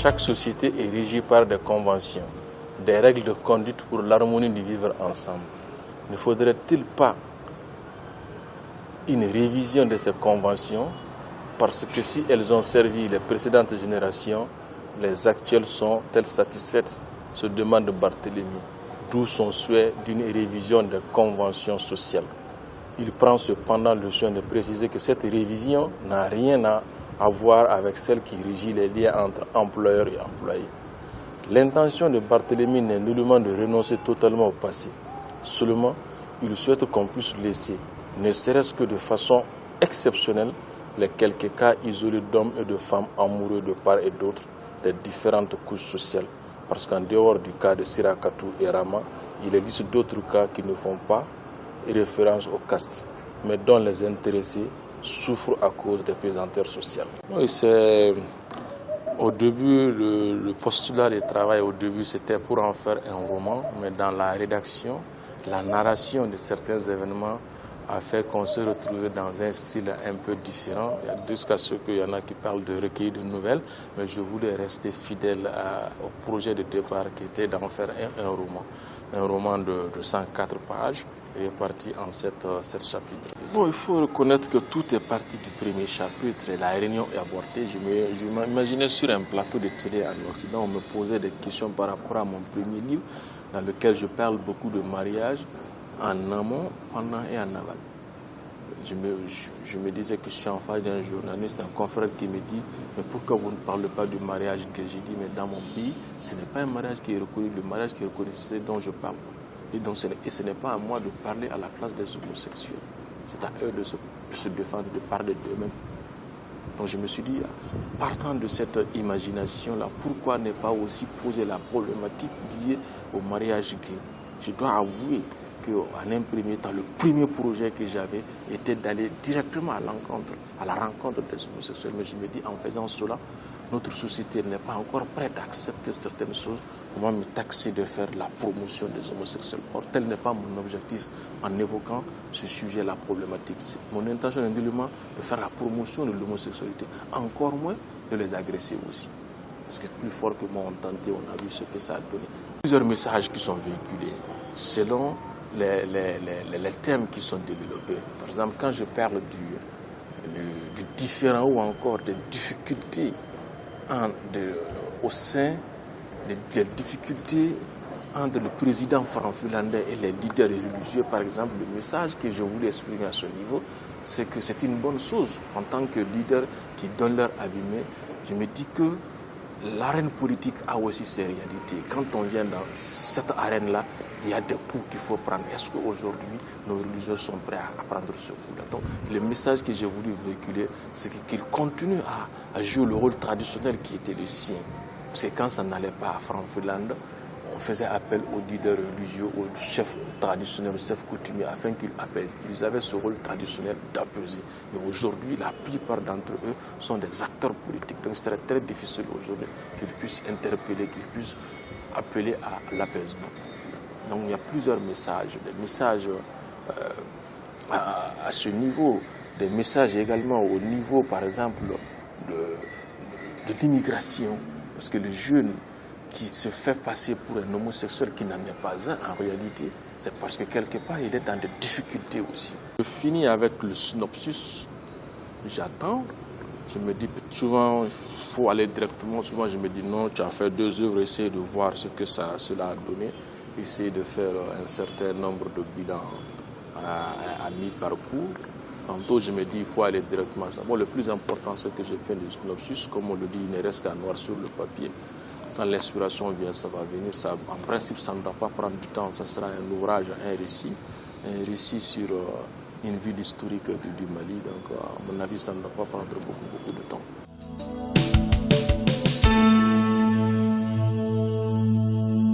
Chaque société est régie par des conventions, des règles de conduite pour l'harmonie du vivre ensemble. Ne faudrait-il pas une révision de ces conventions? Parce que si elles ont servi les précédentes générations, les actuelles sont-elles satisfaites? Se demande Barthélemy. D'où son souhait d'une révision des conventions sociales. Il prend cependant le soin de préciser que cette révision n'a rien à voir avec celle qui régit les liens entre employeurs et employés. L'intention de Barthélemy n'est nullement de renoncer totalement au passé. Seulement, il souhaite qu'on puisse laisser, ne serait-ce que de façon exceptionnelle, les quelques cas isolés d'hommes et de femmes amoureux de part et d'autre des différentes couches sociales. Parce qu'en dehors du cas de Sirakatou et Rama, il existe d'autres cas qui ne font pas référence au caste, mais dont les intéressés souffrent à cause des pesanteurs sociales. Oui, au début, le postulat de travail, au début, c'était pour en faire un roman, mais dans la rédaction, la narration de certains événements a fait qu'on se retrouvait dans un style un peu différent, jusqu'à ce qu'il y en a qui parlent de recueil de nouvelles, mais je voulais rester fidèle au projet de départ qui était d'en faire un roman de 104 pages, réparti en 7 chapitres. Bon, il faut reconnaître que tout est parti du premier chapitre et la réunion est avortée. Je m'imaginais sur un plateau de télé en Occident, on me posait des questions par rapport à mon premier livre, dans lequel je parle beaucoup de mariage, en amont, pendant et en aval. Je me disais que je suis en face d'un journaliste, un confrère qui me dit « Mais pourquoi vous ne parlez pas du mariage gay ?» J'ai dit « Mais dans mon pays, ce n'est pas un mariage qui est reconnu, le mariage qui est reconnu, c'est ce dont je parle. Et ce n'est pas à moi de parler à la place des homosexuels. C'est à eux de se défendre, de parler d'eux-mêmes. » Donc je me suis dit, partant de cette imagination-là, pourquoi ne pas aussi poser la problématique liée au mariage gay? Je dois avouer qu'en un premier temps, le premier projet que j'avais était d'aller directement à la rencontre des homosexuels. Mais je me dis, en faisant cela, notre société n'est pas encore prête à accepter certaines choses. On va me taxer de faire la promotion des homosexuels. Or, tel n'est pas mon objectif en évoquant ce sujet, la problématique. Mon intention est nullement de faire la promotion de l'homosexualité, encore moins de les agresser aussi. Parce que plus fort que moi, on tentait, on a vu ce que ça a donné. Plusieurs messages qui sont véhiculés selon les thèmes qui sont développés. Par exemple, quand je parle du différent ou encore des difficultés au sein des difficultés entre le président franc-finlandais et les leaders religieux, par exemple, le message que je voulais exprimer à ce niveau, c'est que c'est une bonne chose en tant que leader qui donne leur avis. Mais je me dis que l'arène politique a aussi ses réalités. Quand on vient dans cette arène-là, il y a des coups qu'il faut prendre. Est-ce qu'aujourd'hui, nos religieux sont prêts à prendre ce coup-là? Donc, le message que j'ai voulu véhiculer, c'est qu'ils continuent à jouer le rôle traditionnel qui était le sien. Parce que quand ça n'allait pas à Franck-Finlande, on faisait appel aux leaders religieux, aux chefs traditionnels, aux chefs coutumiers, afin qu'ils apaisent. Ils avaient ce rôle traditionnel d'apaiser. Mais aujourd'hui, la plupart d'entre eux sont des acteurs politiques. Donc, ce serait très difficile aujourd'hui qu'ils puissent interpeller, qu'ils puissent appeler à l'apaisement. Donc, il y a plusieurs messages, des messages à ce niveau, des messages également au niveau, par exemple, de l'immigration. Parce que le jeune qui se fait passer pour un homosexuel qui n'en est pas un, en réalité, c'est parce que quelque part, il est dans des difficultés aussi. Je finis avec le synopsis, j'attends, je me dis souvent, il faut aller directement, souvent je me dis non, tu as fait 2 œuvres, essaye de voir ce que cela a donné, essaye de faire un certain nombre de bilans à mi-parcours. Tantôt, je me dis, il faut aller directement à ça. Bon, le plus important, c'est que je fais le synopsis, comme on le dit, il ne reste qu'à noir sur le papier. Quand l'inspiration vient, ça va venir. Ça, en principe, ça ne doit pas prendre du temps. Ça sera un ouvrage, un récit sur une ville historique du Mali. Donc, à mon avis, ça ne doit pas prendre beaucoup de temps.